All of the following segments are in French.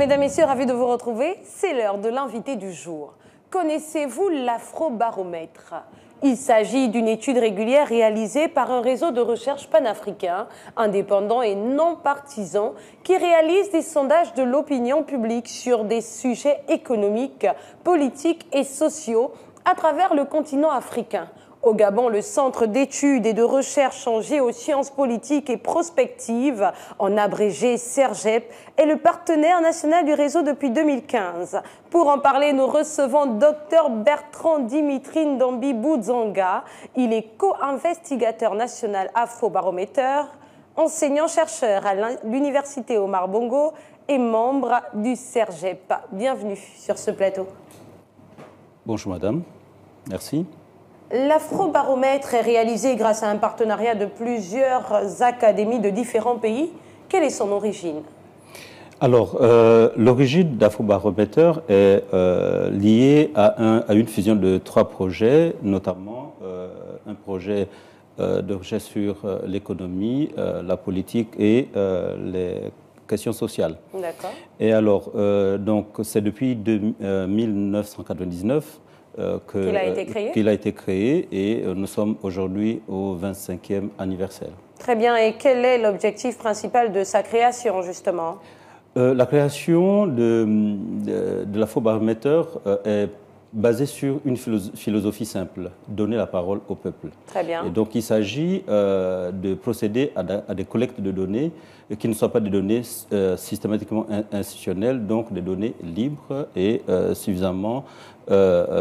Mesdames, Messieurs, ravi de vous retrouver. C'est l'heure de l'invité du jour. Connaissez-vous l'Afrobaromètre? Il s'agit d'une étude régulière réalisée par un réseau de recherche panafricain, indépendant et non partisan, qui réalise des sondages de l'opinion publique sur des sujets économiques, politiques et sociaux à travers le continent africain. Au Gabon, le Centre d'études et de recherche en géosciences politiques et prospectives, en abrégé CERGEP, est le partenaire national du réseau depuis 2015. Pour en parler, nous recevons Dr Bertrand Dimitri Ndambi Boudzanga. Il est co-investigateur national Afrobaromètre, enseignant-chercheur à l'Université Omar Bongo et membre du CERGEP. Bienvenue sur ce plateau. Bonjour madame, merci. L'Afrobaromètre est réalisé grâce à un partenariat de plusieurs académies de différents pays. Quelle est son origine? Alors, l'origine d'Afrobaromètre est liée à une fusion de 3 projets, notamment un projet de recherche sur l'économie, la politique et les questions sociales. D'accord. Et alors, donc, c'est depuis 1999 qu'il a été créé et nous sommes aujourd'hui au 25e anniversaire. Très bien. Et quel est l'objectif principal de sa création, justement? La création de l'Afrobaromètre est basée sur une philosophie simple, donner la parole au peuple. Très bien. Et donc il s'agit de procéder à des collectes de données qui ne soient pas des données systématiquement institutionnelles, donc des données libres et suffisamment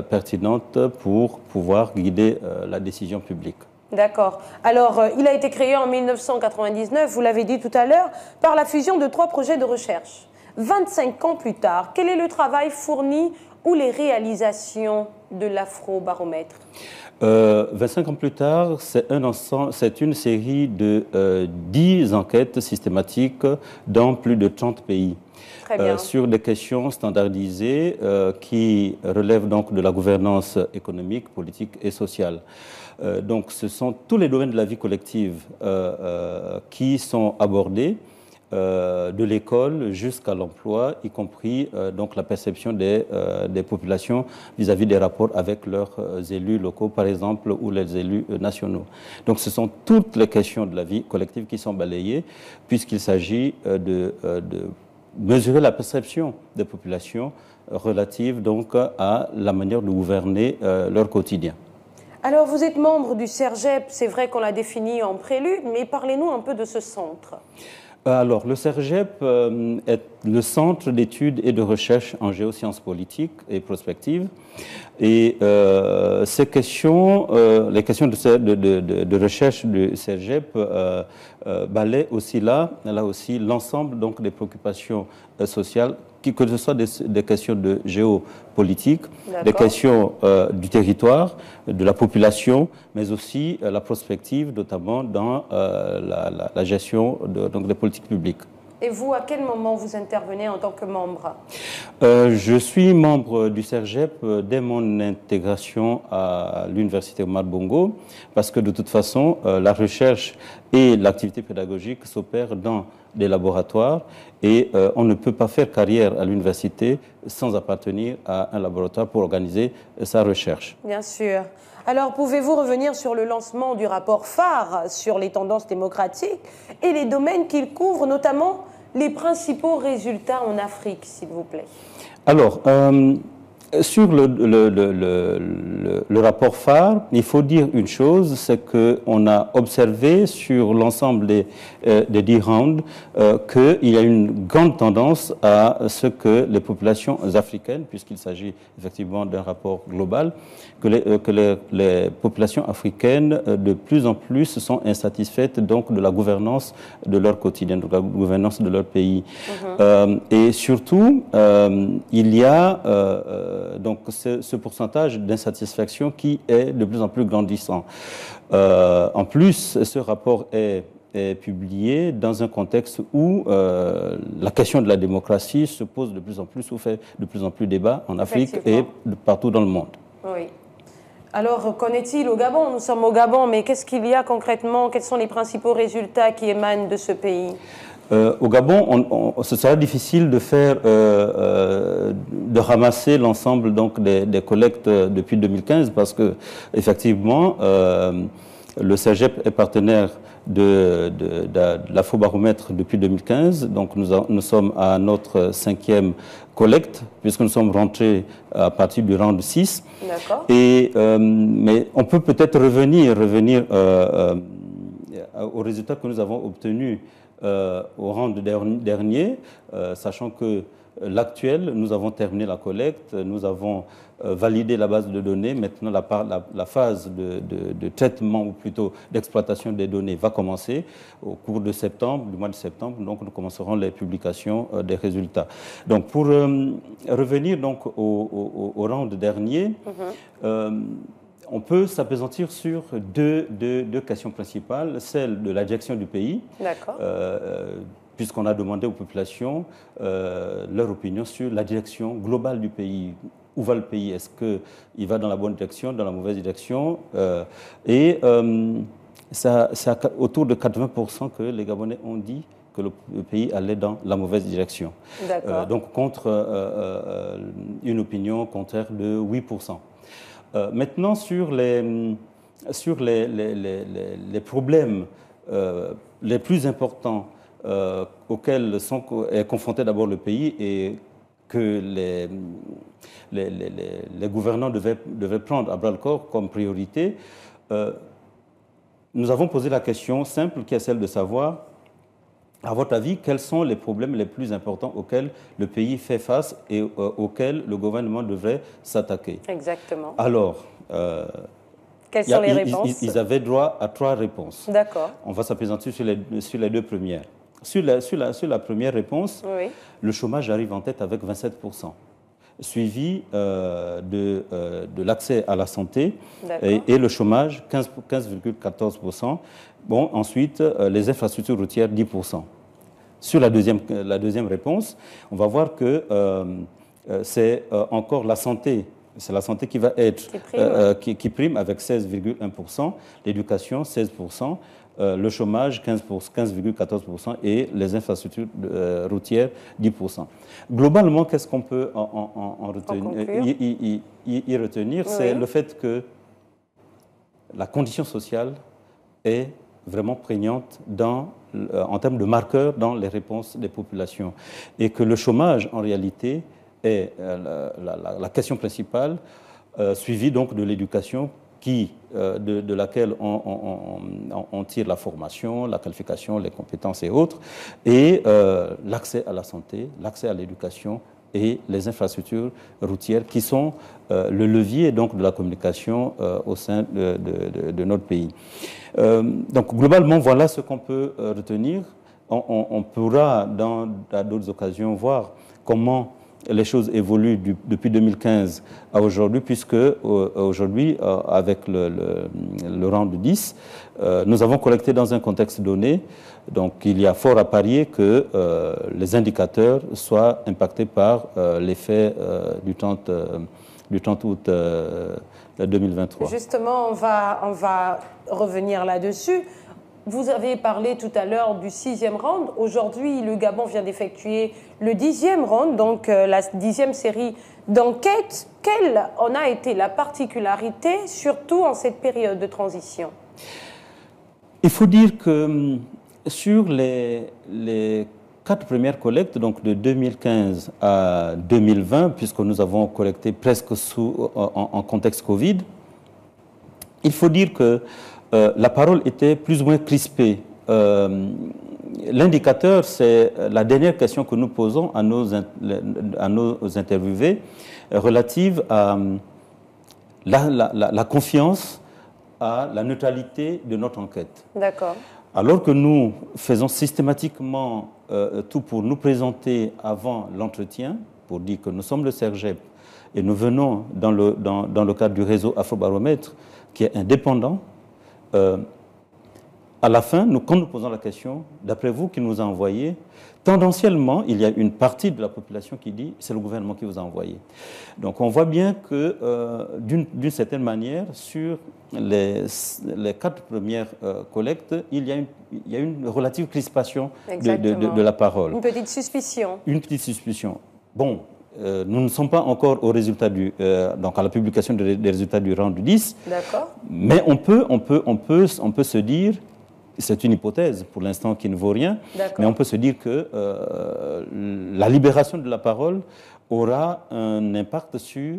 pertinentes pour pouvoir guider la décision publique. D'accord. Alors, il a été créé en 1999, vous l'avez dit tout à l'heure, par la fusion de 3 projets de recherche. 25 ans plus tard, quel est le travail fourni ou les réalisations de l'Afrobaromètre? 25 ans plus tard, c'est une série de 10 enquêtes systématiques dans plus de 30 pays. Sur des questions standardisées qui relèvent donc de la gouvernance économique, politique et sociale. Donc ce sont tous les domaines de la vie collective qui sont abordés, de l'école jusqu'à l'emploi, y compris donc la perception des populations vis-à-vis des rapports avec leurs élus locaux, par exemple, ou les élus nationaux. Donc ce sont toutes les questions de la vie collective qui sont balayées, puisqu'il s'agit de mesurer la perception des populations relative donc à la manière de gouverner leur quotidien. Alors, vous êtes membre du CERGEP, c'est vrai qu'on l'a défini en prélude, mais parlez-nous un peu de ce centre. Alors, le CERGEP est le centre d'études et de recherche en géosciences politiques et prospectives. Et ces questions, les questions de recherche du CERGEP balaient aussi là aussi l'ensemble donc des préoccupations sociales, que ce soit des questions de géopolitique, des questions du territoire, de la population, mais aussi la prospective, notamment dans la gestion donc des politiques publiques. Et vous, à quel moment vous intervenez en tant que membre? Je suis membre du CERGEP dès mon intégration à l'Université Omar Bongo, parce que de toute façon, la recherche et l'activité pédagogique s'opèrent dans des laboratoires et on ne peut pas faire carrière à l'université sans appartenir à un laboratoire pour organiser sa recherche. Bien sûr. Alors, pouvez-vous revenir sur le lancement du rapport phare sur les tendances démocratiques et les domaines qu'il couvre, notamment les principaux résultats en Afrique, s'il vous plaît? Alors, sur le rapport phare, il faut dire une chose, c'est qu'on a observé sur l'ensemble des 10 rounds qu'il y a une grande tendance à ce que les populations africaines, puisqu'il s'agit effectivement d'un rapport global, que les populations africaines de plus en plus sont insatisfaites donc de la gouvernance de leur quotidien, de la gouvernance de leur pays. Et surtout, il y a donc ce pourcentage d'insatisfaction qui est de plus en plus grandissant. En plus, ce rapport est publié dans un contexte où la question de la démocratie se pose de plus en plus, ou fait de plus en plus débat en Afrique et partout dans le monde. Oui. Alors, qu'en est-il au Gabon? Nous sommes au Gabon, mais qu'est-ce qu'il y a concrètement? Quels sont les principaux résultats qui émanent de ce pays? Au Gabon, ce sera difficile de faire, de ramasser l'ensemble donc des collectes depuis 2015 parce que effectivement, le CEGEP est partenaire de l'Afrobaromètre depuis 2015. Donc nous sommes à notre 5e collecte puisque nous sommes rentrés à partir du round 6. D'accord. Mais on peut peut-être revenir aux résultats que nous avons obtenus au round dernier, sachant que l'actuel, nous avons terminé la collecte, nous avons validé la base de données. Maintenant, la phase de traitement, ou plutôt d'exploitation des données, va commencer au cours de septembre, du mois de septembre. Donc, nous commencerons les publications des résultats. Donc, pour revenir donc au round dernier, on peut s'appesantir sur deux questions principales, celle de la direction du pays, puisqu'on a demandé aux populations leur opinion sur la direction globale du pays. Où va le pays? Est-ce qu'il va dans la bonne direction, dans la mauvaise direction? C'est autour de 80% que les Gabonais ont dit que le pays allait dans la mauvaise direction. Donc contre une opinion contraire de 8%. Maintenant, sur les problèmes les plus importants auxquels est confronté d'abord le pays et que les gouvernants devaient prendre à bras-le-corps comme priorité, nous avons posé la question simple qui est celle de savoir, à votre avis, quels sont les problèmes les plus importants auxquels le pays fait face et auxquels le gouvernement devrait s'attaquer? Exactement. Alors, quelles sont les réponses? Ils avaient droit à 3 réponses. D'accord. On va s'appesantir sur les 2 premières. Sur la première réponse, le chômage arrive en tête avec 27%, suivi de l'accès à la santé et le chômage, 15,14%. Bon, ensuite, les infrastructures routières, 10%. Sur la deuxième réponse, on va voir que c'est encore la santé. C'est la santé qui va être qui prime avec 16,1%, l'éducation 16%, le chômage 15,14% et les infrastructures routières 10%. Globalement, qu'est-ce qu'on peut y retenir? C'est le fait que la condition sociale est vraiment prégnante en termes de marqueurs dans les réponses des populations et que le chômage, en réalité, est la question principale, suivie donc de l'éducation de laquelle on tire la formation, la qualification, les compétences et autres, et l'accès à la santé, l'accès à l'éducation et les infrastructures routières qui sont le levier donc de la communication au sein de notre pays. Donc globalement, voilà ce qu'on peut retenir. On pourra à d'autres occasions voir comment les choses évoluent depuis 2015 à aujourd'hui, puisque aujourd'hui, avec le round 10, nous avons collecté dans un contexte donné. Donc, il y a fort à parier que les indicateurs soient impactés par l'effet du 30 août 2023. Justement, on va revenir là-dessus. Vous avez parlé tout à l'heure du 6e round. Aujourd'hui, le Gabon vient d'effectuer le 10e round, donc la 10e série d'enquêtes. Quelle en a été la particularité, surtout en cette période de transition? Il faut dire que sur les 4 premières collectes, donc de 2015 à 2020, puisque nous avons collecté presque en contexte Covid, il faut dire que la parole était plus ou moins crispée. L'indicateur, c'est la dernière question que nous posons à nos interviewés relative à la confiance, à la neutralité de notre enquête. D'accord. Alors que nous faisons systématiquement tout pour nous présenter avant l'entretien, pour dire que nous sommes le CERGEP et nous venons dans le cadre du réseau Afrobaromètre qui est indépendant, à la fin, quand nous posons la question, d'après vous qui nous a envoyé, tendanciellement, il y a une partie de la population qui dit c'est le gouvernement qui vous a envoyé. Donc on voit bien que d'une certaine manière, sur les 4 premières collectes, il y a une relative crispation de la parole. Une petite suspicion. Une petite suspicion. Bon, nous ne sommes pas encore au résultat donc à la publication des résultats du round 10. D'accord. Mais on peut se dire, c'est une hypothèse pour l'instant qui ne vaut rien, mais on peut se dire que la libération de la parole aura un impact sur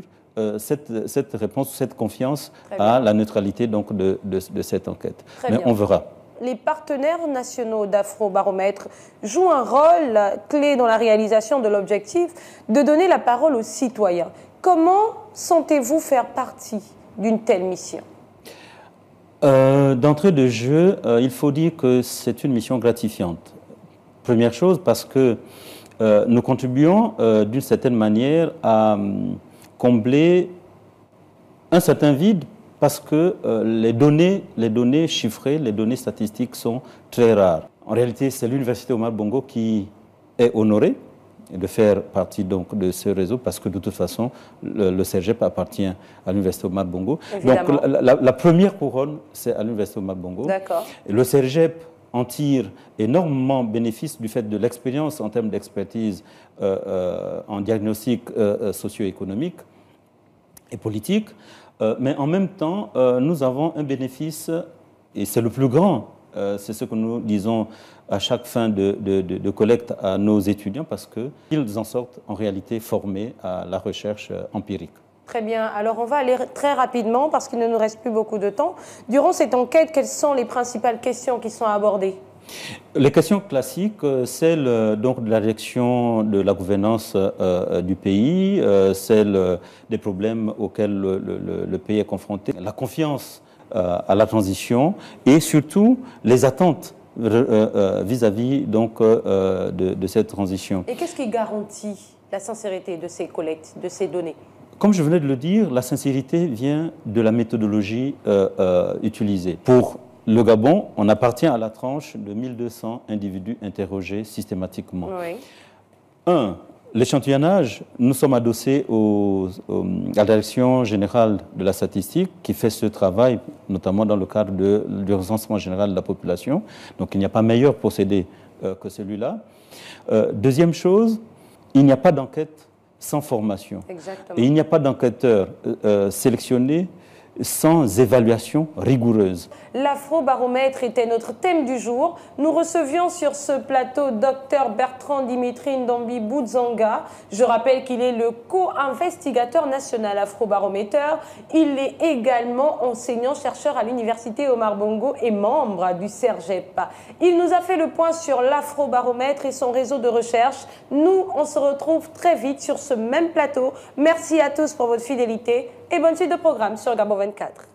cette réponse, cette confiance à la neutralité donc, de cette enquête. Mais on verra. Les partenaires nationaux d'Afrobaromètre jouent un rôle clé dans la réalisation de l'objectif de donner la parole aux citoyens. Comment sentez-vous faire partie d'une telle mission ? D'entrée de jeu, il faut dire que c'est une mission gratifiante. Première chose, parce que nous contribuons d'une certaine manière à combler un certain vide, parce que les données chiffrées, les données statistiques sont très rares. En réalité, c'est l'Université Omar Bongo qui est honorée de faire partie donc, de ce réseau, parce que de toute façon, le CERGEP appartient à l'Université Omar Bongo. Évidemment. Donc la première couronne, c'est à l'Université Omar Bongo. D'accord. Et le CERGEP en tire énormément bénéfice du fait de l'expérience en termes d'expertise en diagnostic socio-économique et politique. Mais en même temps, nous avons un bénéfice, et c'est le plus grand, c'est ce que nous disons à chaque fin de collecte à nos étudiants, parce qu'ils en sortent en réalité formés à la recherche empirique. Très bien. Alors, on va aller très rapidement, parce qu'il ne nous reste plus beaucoup de temps. Durant cette enquête, quelles sont les principales questions qui sont abordées ? Les questions classiques, celle donc de la direction de la gouvernance du pays, celle des problèmes auxquels le pays est confronté, la confiance à la transition et surtout les attentes vis-à-vis donc de cette transition. Et qu'est-ce qui garantit la sincérité de ces collectes, de ces données ? Comme je venais de le dire, la sincérité vient de la méthodologie utilisée. Pour le Gabon, on appartient à la tranche de 1200 individus interrogés systématiquement. Oui. L'échantillonnage, nous sommes adossés à la Direction générale de la statistique qui fait ce travail, notamment dans le cadre du recensement général de la population. Donc il n'y a pas meilleur procédé que celui-là. Deuxième chose, il n'y a pas d'enquête sans formation. Exactement. Et il n'y a pas d'enquêteur sélectionné sans évaluation rigoureuse. L'Afrobaromètre était notre thème du jour. Nous recevions sur ce plateau Dr Bertrand Dimitri Ndombi Boudzanga. Je rappelle qu'il est le co-investigateur national Afrobaromètre. Il est également enseignant-chercheur à l'Université Omar Bongo et membre du CERGEP. Il nous a fait le point sur l'Afrobaromètre et son réseau de recherche. Nous, on se retrouve très vite sur ce même plateau. Merci à tous pour votre fidélité et bonne suite de programme sur Gabon 24.